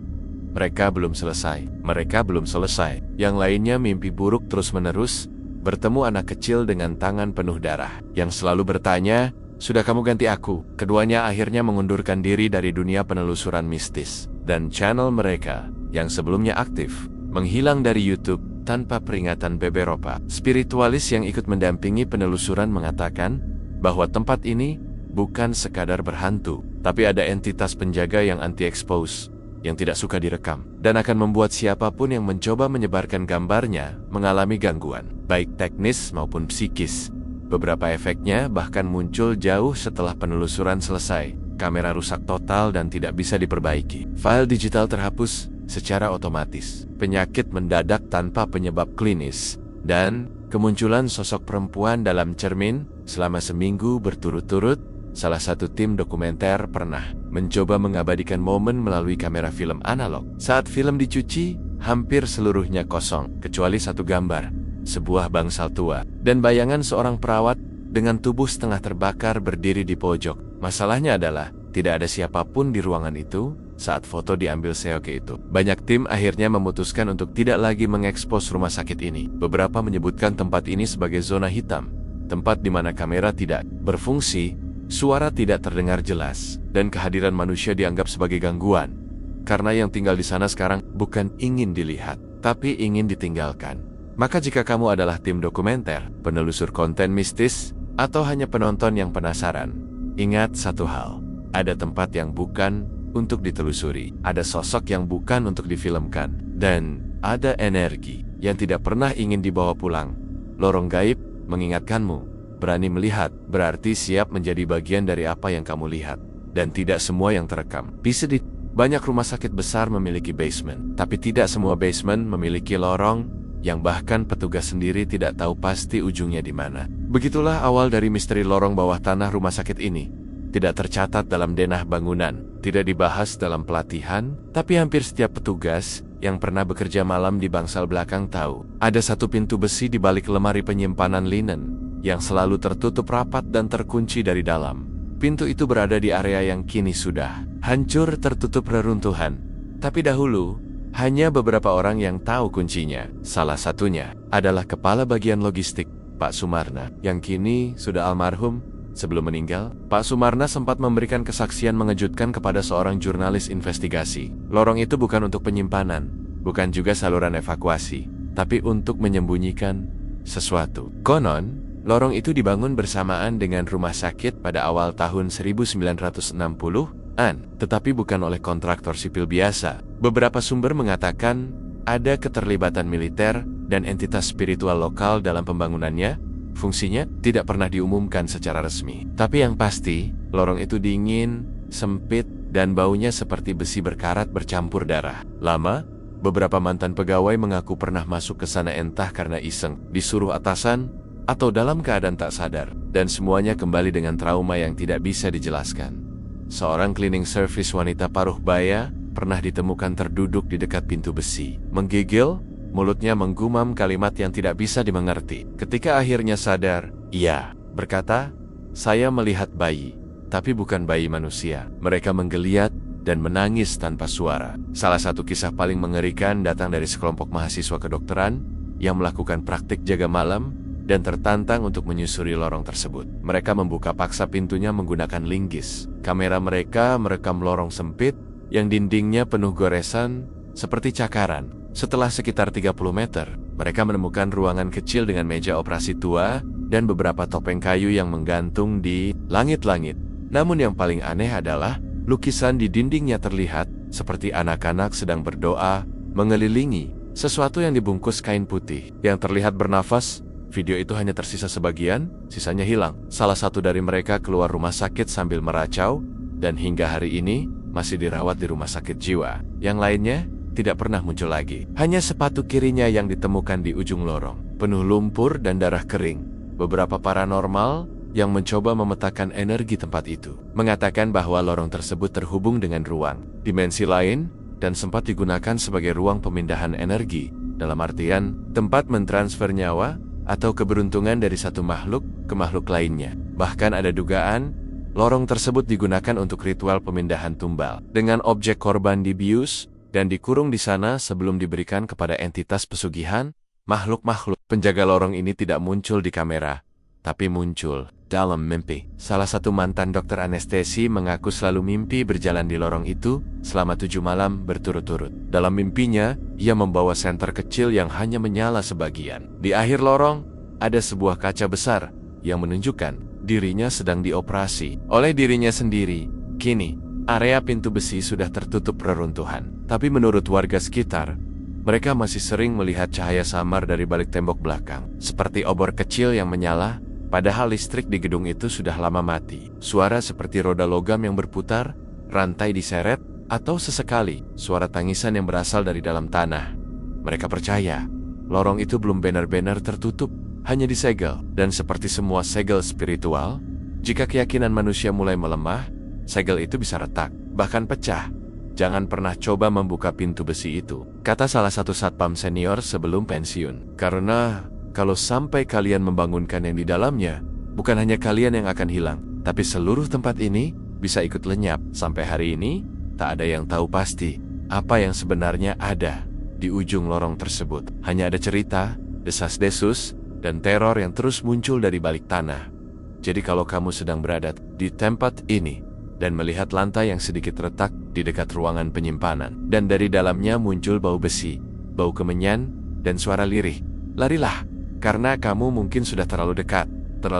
Mereka belum selesai. Mereka belum selesai. Yang lainnya mimpi buruk terus-menerus, bertemu anak kecil dengan tangan penuh darah, yang selalu bertanya, "Sudah kamu ganti aku?" Keduanya akhirnya mengundurkan diri dari dunia penelusuran mistis, dan channel mereka, yang sebelumnya aktif, menghilang dari YouTube tanpa peringatan beberapa. Spiritualis yang ikut mendampingi penelusuran mengatakan bahwa tempat ini bukan sekadar berhantu, tapi ada entitas penjaga yang anti-expose, yang tidak suka direkam, dan akan membuat siapapun yang mencoba menyebarkan gambarnya mengalami gangguan, baik teknis maupun psikis. Beberapa efeknya bahkan muncul jauh setelah penelusuran selesai. Kamera rusak total dan tidak bisa diperbaiki. File digital terhapus secara otomatis. Penyakit mendadak tanpa penyebab klinis. Dan kemunculan sosok perempuan dalam cermin selama seminggu berturut-turut. Salah satu tim dokumenter pernah mencoba mengabadikan momen melalui kamera film analog. Saat film dicuci, hampir seluruhnya kosong, kecuali satu gambar. Sebuah bangsal tua, dan bayangan seorang perawat dengan tubuh setengah terbakar berdiri di pojok. Masalahnya adalah, tidak ada siapapun di ruangan itu saat foto diambil Seoke itu. Banyak tim akhirnya memutuskan untuk tidak lagi mengekspos rumah sakit ini. Beberapa menyebutkan tempat ini sebagai zona hitam, tempat di mana kamera tidak berfungsi, suara tidak terdengar jelas, dan kehadiran manusia dianggap sebagai gangguan. Karena yang tinggal di sana sekarang bukan ingin dilihat, tapi ingin ditinggalkan. Maka jika kamu adalah tim dokumenter, penelusur konten mistis, atau hanya penonton yang penasaran, ingat satu hal, ada tempat yang bukan untuk ditelusuri, ada sosok yang bukan untuk difilmkan, dan ada energi yang tidak pernah ingin dibawa pulang. Lorong gaib mengingatkanmu, berani melihat, berarti siap menjadi bagian dari apa yang kamu lihat, dan tidak semua yang terekam. Bisa banyak rumah sakit besar memiliki basement, tapi tidak semua basement memiliki lorong yang bahkan petugas sendiri tidak tahu pasti ujungnya di mana. Begitulah awal dari misteri lorong bawah tanah rumah sakit ini. Tidak tercatat dalam denah bangunan, tidak dibahas dalam pelatihan, tapi hampir setiap petugas yang pernah bekerja malam di bangsal belakang tahu. Ada satu pintu besi di balik lemari penyimpanan linen, yang selalu tertutup rapat dan terkunci dari dalam. Pintu itu berada di area yang kini sudah hancur tertutup reruntuhan. Tapi dahulu, hanya beberapa orang yang tahu kuncinya. Salah satunya adalah kepala bagian logistik, Pak Sumarna, yang kini sudah almarhum. Sebelum meninggal, Pak Sumarna sempat memberikan kesaksian mengejutkan kepada seorang jurnalis investigasi. Lorong itu bukan untuk penyimpanan, bukan juga saluran evakuasi, tapi untuk menyembunyikan sesuatu. Konon, lorong itu dibangun bersamaan dengan rumah sakit pada awal tahun 1960-an, tetapi bukan oleh kontraktor sipil biasa. Beberapa sumber mengatakan ada keterlibatan militer dan entitas spiritual lokal dalam pembangunannya. Fungsinya tidak pernah diumumkan secara resmi. Tapi yang pasti, lorong itu dingin, sempit, dan baunya seperti besi berkarat bercampur darah. Lama, beberapa mantan pegawai mengaku pernah masuk ke sana entah karena iseng, disuruh atasan, atau dalam keadaan tak sadar. Dan semuanya kembali dengan trauma yang tidak bisa dijelaskan. Seorang cleaning service wanita paruh baya pernah ditemukan terduduk di dekat pintu besi. Menggigil, mulutnya menggumam kalimat yang tidak bisa dimengerti. Ketika akhirnya sadar, ia berkata, "Saya melihat bayi, tapi bukan bayi manusia." Mereka menggeliat dan menangis tanpa suara. Salah satu kisah paling mengerikan datang dari sekelompok mahasiswa kedokteran yang melakukan praktik jaga malam dan tertantang untuk menyusuri lorong tersebut. Mereka membuka paksa pintunya menggunakan linggis. Kamera mereka merekam lorong sempit yang dindingnya penuh goresan seperti cakaran. Setelah sekitar 30 meter, mereka menemukan ruangan kecil dengan meja operasi tua dan beberapa topeng kayu yang menggantung di langit-langit. Namun yang paling aneh adalah lukisan di dindingnya terlihat seperti anak-anak sedang berdoa mengelilingi sesuatu yang dibungkus kain putih yang terlihat bernafas. Video itu hanya tersisa sebagian, sisanya hilang. Salah satu dari mereka keluar rumah sakit sambil meracau dan hingga hari ini masih dirawat di rumah sakit jiwa. Yang lainnya tidak pernah muncul lagi. Hanya sepatu kirinya yang ditemukan di ujung lorong, penuh lumpur dan darah kering. Beberapa paranormal yang mencoba memetakan energi tempat itu mengatakan bahwa lorong tersebut terhubung dengan ruang dimensi lain dan sempat digunakan sebagai ruang pemindahan energi, dalam artian tempat mentransfer nyawa atau keberuntungan dari satu makhluk ke makhluk lainnya. Bahkan ada dugaan lorong tersebut digunakan untuk ritual pemindahan tumbal, dengan objek korban dibius dan dikurung di sana sebelum diberikan kepada entitas pesugihan. Makhluk-makhluk penjaga lorong ini tidak muncul di kamera, tapi muncul dalam mimpi. Salah satu mantan dokter anestesi mengaku selalu mimpi berjalan di lorong itu selama 7 malam berturut-turut. Dalam mimpinya, ia membawa senter kecil yang hanya menyala sebagian. Di akhir lorong, ada sebuah kaca besar yang menunjukkan dirinya sedang dioperasi oleh dirinya sendiri. Kini, area pintu besi sudah tertutup reruntuhan. Tapi menurut warga sekitar, mereka masih sering melihat cahaya samar dari balik tembok belakang, seperti obor kecil yang menyala, padahal listrik di gedung itu sudah lama mati. Suara seperti roda logam yang berputar, rantai diseret, atau sesekali suara tangisan yang berasal dari dalam tanah. Mereka percaya, lorong itu belum benar-benar tertutup, hanya disegel. Dan seperti semua segel spiritual, jika keyakinan manusia mulai melemah, segel itu bisa retak, bahkan pecah. Jangan pernah coba membuka pintu besi itu, kata salah satu satpam senior sebelum pensiun. Karena kalau sampai kalian membangunkan yang di dalamnya, bukan hanya kalian yang akan hilang, tapi seluruh tempat ini bisa ikut lenyap. Sampai hari ini, tak ada yang tahu pasti apa yang sebenarnya ada di ujung lorong tersebut. Hanya ada cerita, desas-desus, dan teror yang terus muncul dari balik tanah. Jadi kalau kamu sedang berada di tempat ini dan melihat lantai yang sedikit retak di dekat ruangan penyimpanan, dan dari dalamnya muncul bau besi, bau kemenyan, dan suara lirih, larilah, karena kamu mungkin sudah terlalu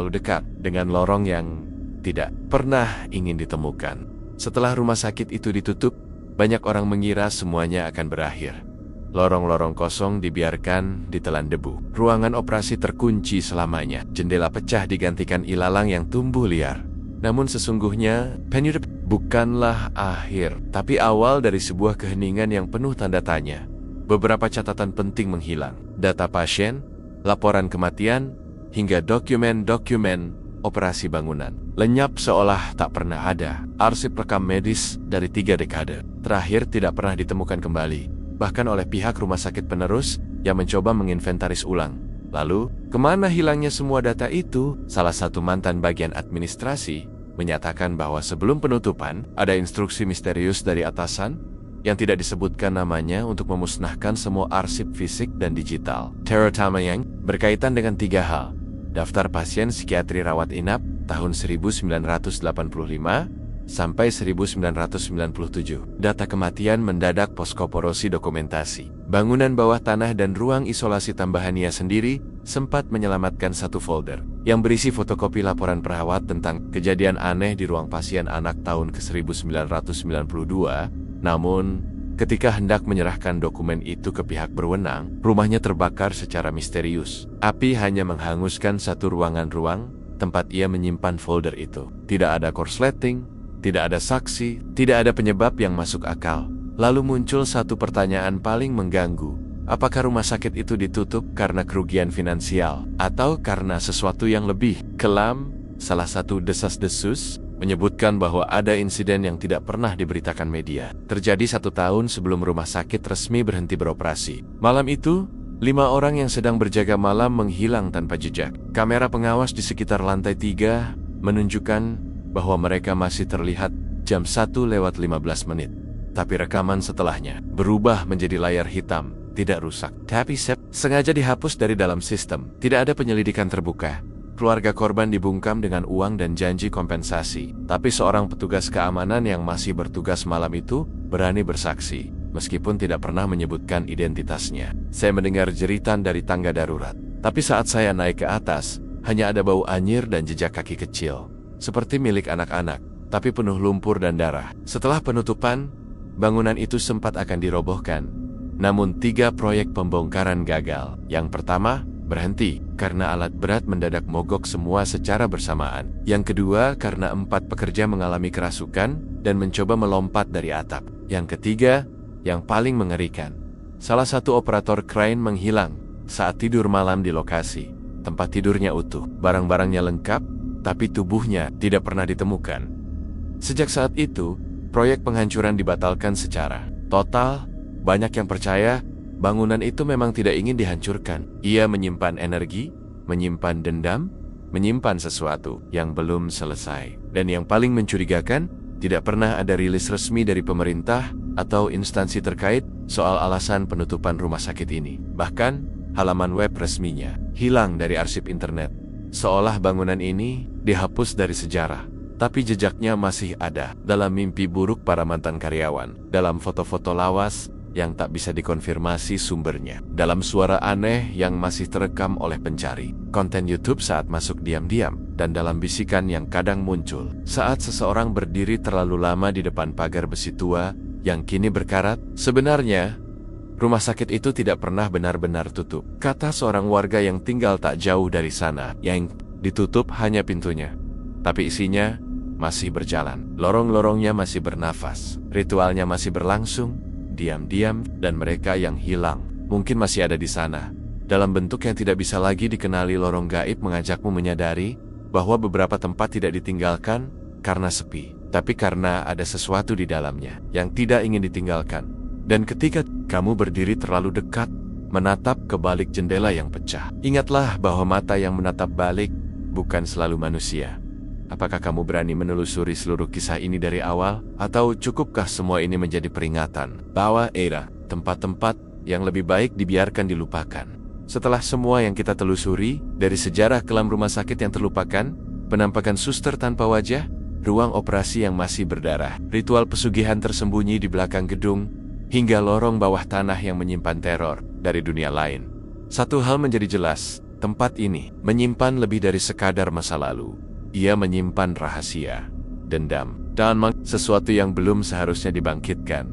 dekat dengan lorong yang tidak pernah ingin ditemukan. Setelah rumah sakit itu ditutup, banyak orang mengira semuanya akan berakhir. Lorong-lorong kosong dibiarkan ditelan debu. Ruangan operasi terkunci selamanya. Jendela pecah digantikan ilalang yang tumbuh liar. Namun sesungguhnya, penyusup bukanlah akhir, tapi awal dari sebuah keheningan yang penuh tanda tanya. Beberapa catatan penting menghilang. Data pasien, laporan kematian, hingga dokumen-dokumen operasi bangunan lenyap seolah tak pernah ada. Arsip rekam medis dari 3 dekade terakhir tidak pernah ditemukan kembali, bahkan oleh pihak rumah sakit penerus yang mencoba menginventaris ulang. Lalu, kemana hilangnya semua data itu? Salah satu mantan bagian administrasi menyatakan bahwa sebelum penutupan, ada instruksi misterius dari atasan yang tidak disebutkan namanya untuk memusnahkan semua arsip fisik dan digital. Terutama yang berkaitan dengan 3 hal. Daftar pasien psikiatri rawat inap tahun 1985 sampai 1997. Data kematian mendadak poskoporosi dokumentasi. Bangunan bawah tanah dan ruang isolasi tambahannya sendiri sempat menyelamatkan satu folder yang berisi fotokopi laporan perawat tentang kejadian aneh di ruang pasien anak tahun ke-1992. Namun, ketika hendak menyerahkan dokumen itu ke pihak berwenang, rumahnya terbakar secara misterius. Api hanya menghanguskan satu ruangan tempat ia menyimpan folder itu. Tidak ada korsleting, tidak ada saksi, tidak ada penyebab yang masuk akal. Lalu muncul satu pertanyaan paling mengganggu. Apakah rumah sakit itu ditutup karena kerugian finansial? Atau karena sesuatu yang lebih kelam? Salah satu desas-desus menyebutkan bahwa ada insiden yang tidak pernah diberitakan media. Terjadi 1 tahun sebelum rumah sakit resmi berhenti beroperasi. Malam itu, 5 orang yang sedang berjaga malam menghilang tanpa jejak. Kamera pengawas di sekitar lantai 3 menunjukkan bahwa mereka masih terlihat jam 1:15. Tapi rekaman setelahnya berubah menjadi layar hitam, tidak rusak. Tapi sengaja dihapus dari dalam sistem. Tidak ada penyelidikan terbuka. Keluarga korban dibungkam dengan uang dan janji kompensasi. Tapi seorang petugas keamanan yang masih bertugas malam itu berani bersaksi, meskipun tidak pernah menyebutkan identitasnya. Saya mendengar jeritan dari tangga darurat. Tapi saat saya naik ke atas, hanya ada bau anyir dan jejak kaki kecil, seperti milik anak-anak, tapi penuh lumpur dan darah. Setelah penutupan, bangunan itu sempat akan dirobohkan. Namun 3 proyek pembongkaran gagal. Yang pertama, berhenti karena alat berat mendadak mogok semua secara bersamaan. Yang kedua, karena 4 pekerja mengalami kerasukan dan mencoba melompat dari atap. Yang ketiga, yang paling mengerikan, salah satu operator krain menghilang saat tidur malam di lokasi. Tempat tidurnya utuh, barang-barangnya lengkap, tapi tubuhnya tidak pernah ditemukan. Sejak saat itu, proyek penghancuran dibatalkan secara total. Banyak yang percaya bangunan itu memang tidak ingin dihancurkan. Ia menyimpan energi, menyimpan dendam, menyimpan sesuatu yang belum selesai. Dan yang paling mencurigakan, tidak pernah ada rilis resmi dari pemerintah atau instansi terkait soal alasan penutupan rumah sakit ini. Bahkan, halaman web resminya hilang dari arsip internet. Seolah bangunan ini dihapus dari sejarah. Tapi jejaknya masih ada dalam mimpi buruk para mantan karyawan, dalam foto-foto lawas yang tak bisa dikonfirmasi sumbernya, dalam suara aneh yang masih terekam oleh pencari konten YouTube saat masuk diam-diam, dan dalam bisikan yang kadang muncul saat seseorang berdiri terlalu lama di depan pagar besi tua yang kini berkarat. Sebenarnya, rumah sakit itu tidak pernah benar-benar tutup, kata seorang warga yang tinggal tak jauh dari sana. Yang ditutup hanya pintunya, tapi isinya masih berjalan. Lorong-lorongnya masih bernafas, ritualnya masih berlangsung diam-diam, dan mereka yang hilang mungkin masih ada di sana dalam bentuk yang tidak bisa lagi dikenali. Lorong gaib mengajakmu menyadari bahwa beberapa tempat tidak ditinggalkan karena sepi, tapi karena ada sesuatu di dalamnya yang tidak ingin ditinggalkan. Dan ketika kamu berdiri terlalu dekat, menatap ke balik jendela yang pecah, ingatlah bahwa mata yang menatap balik bukan selalu manusia. Apakah kamu berani menelusuri seluruh kisah ini dari awal? Atau cukupkah semua ini menjadi peringatan bahwa tempat-tempat yang lebih baik dibiarkan dilupakan? Setelah semua yang kita telusuri, dari sejarah kelam rumah sakit yang terlupakan, penampakan suster tanpa wajah, ruang operasi yang masih berdarah, ritual pesugihan tersembunyi di belakang gedung, hingga lorong bawah tanah yang menyimpan teror dari dunia lain, satu hal menjadi jelas: tempat ini menyimpan lebih dari sekadar masa lalu. Ia menyimpan rahasia, dendam, dan sesuatu yang belum seharusnya dibangkitkan.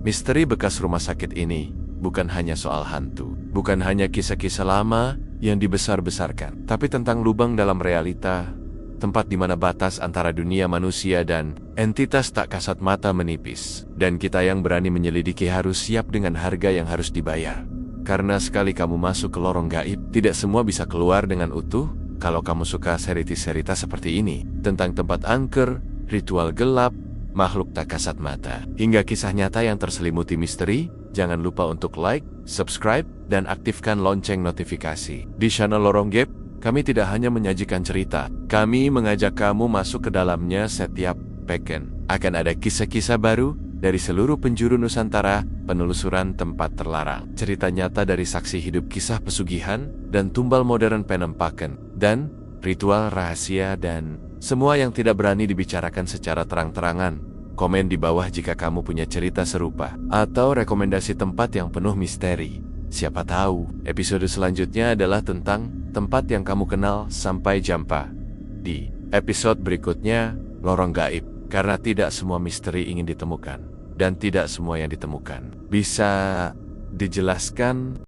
Misteri bekas rumah sakit ini bukan hanya soal hantu, bukan hanya kisah-kisah lama yang dibesar-besarkan, tapi tentang lubang dalam realita, tempat di mana batas antara dunia manusia dan entitas tak kasat mata menipis. Dan kita yang berani menyelidiki harus siap dengan harga yang harus dibayar. Karena sekali kamu masuk ke lorong gaib, tidak semua bisa keluar dengan utuh. Kalau kamu suka cerita seperti ini, tentang tempat angker, ritual gelap, makhluk tak kasat mata, hingga kisah nyata yang terselimuti misteri, jangan lupa untuk like, subscribe, dan aktifkan lonceng notifikasi. Di channel Lorong Gaib, kami tidak hanya menyajikan cerita, kami mengajak kamu masuk ke dalamnya. Setiap pekan akan ada kisah-kisah baru dari seluruh penjuru Nusantara, penelusuran tempat terlarang, cerita nyata dari saksi hidup, kisah pesugihan, dan tumbal modern penampakan, dan ritual rahasia, dan semua yang tidak berani dibicarakan secara terang-terangan. Komen di bawah jika kamu punya cerita serupa, atau rekomendasi tempat yang penuh misteri. Siapa tahu, episode selanjutnya adalah tentang tempat yang kamu kenal. Sampai jumpa di episode berikutnya, Lorong Gaib. Karena tidak semua misteri ingin ditemukan, dan tidak semua yang ditemukan bisa dijelaskan.